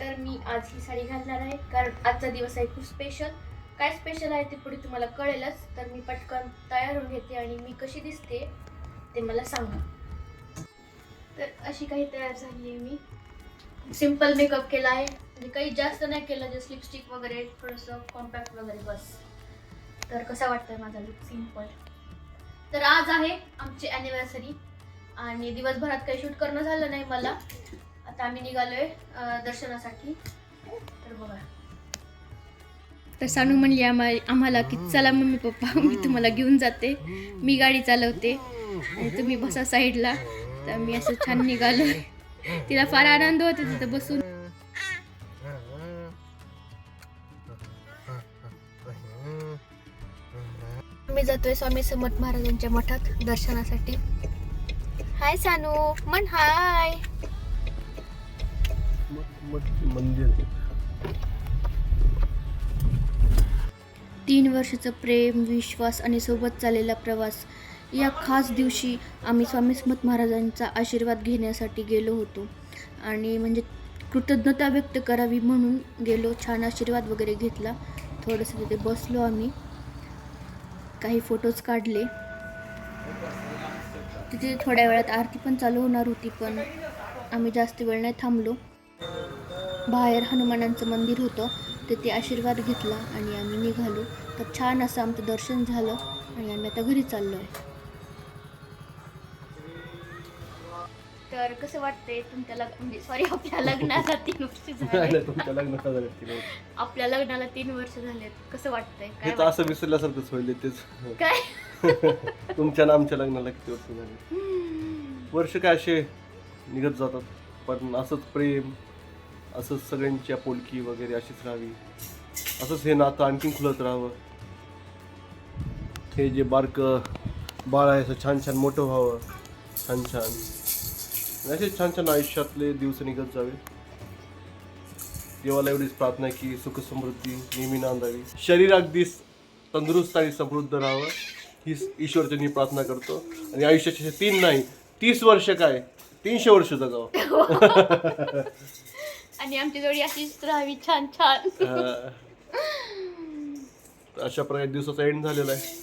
तर मी आज ही साडी घालणार आहे कारण आजचा दिवस आहे खूप स्पेशल. काय स्पेशल आहे ते पुढे तुम्हाला कळेलच. तर मी पटकन तयार होऊन घेते आणि मी कशी दिसते ते मला सांगा. तर अशी काही तयार झाली आहे मी. सिंपल मेकअप केला आहे, म्हणजे काही जास्त नाही केलं, जस्ट लिपस्टिक वगैरे थोडंसं कॉम्पॅक्ट वगैरे बस. तर कसा वाटतोय माझा लुक सिंपल. तर आज आहे आमची ॲनिव्हर्सरी आणि दिवसभरात काही शूट करणं झालं नाही मला. आता आम्ही निघालोय दर्शनासाठी. तर बघा. तर सानू म्हणली आम्हाला की चला मम्मी पप्पा मी तुम्हाला घेऊन जाते, मी गाडी चालवते आणि तुम्ही बसा साईडला. तर मी असं छान निघालोय. तिला फार आनंद होतो तिथं बसून. मी जातोय स्वामी समर्थ महाराजांच्या मठात दर्शनासाठी. हाय सानू म्हण हाय. मंदिर 3 वर्षाचं प्रेम, विश्वास आणि सोबत चाललेला प्रवास. या खास दिवशी आम्ही स्वामी समर्थ महाराजांचा आशीर्वाद घेण्यासाठी गेलो होतो आणि म्हणजे कृतज्ञता व्यक्त करावी म्हणून गेलो. छान आशीर्वाद वगैरे घेतला. थोडंसं तिथे बसलो आम्ही, काही फोटोज काढले. तिथे थोड्या वेळात आरती पण चालू होणार होती, पण आम्ही जास्त वेळ नाही थांबलो. बाहेर हनुमानांचं मंदिर होतं, तिथे आशीर्वाद घेतला आणि आम्ही निघालो. तर छान असं आमचं दर्शन झालं आणि आम्ही आता घरी चाललो आहे. तर कसं वाटतंय तुमच्या म्हणजे सॉरी आपल्या लग्नाला 3 वर्ष झाले. तुमच्या लग्नाला झाले 3 वर्ष. आपल्या लग्नाला 3 वर्ष झालेत. कसं वाटतंय? हे तर असं विसरल्यासारखंच होईल तेच. काय तुमच्या ना आमच्या लग्नाला किती वर्ष झाले? वर्ष काय असे निघत जातात, पण असंच प्रेम, असंच सगळ्यांची आपुलकी वगैरे अशीच राहावी, असंच हे नातं आणखीन खुलत राहावं. हे जे बारकं बाळ आहे असं छान छान मोठं व्हावं, छान छान असे छान छान आयुष्यातले दिवस निघत जावे. देवाला एवढीच प्रार्थना आहे की सुख समृद्धी नेहमी नांदावी, शरीर अगदी तंदुरुस्त आणि समृद्ध राहावं ही ईश्वरची मी प्रार्थना करतो. आणि आयुष्याचे 3 नाही 30 वर्ष काय 300 वर्ष जगावं. आणि आमची जोडी अशीच राहावी छान छान. अशा प्रकारे दिवसाचा एंड झालेला आहे.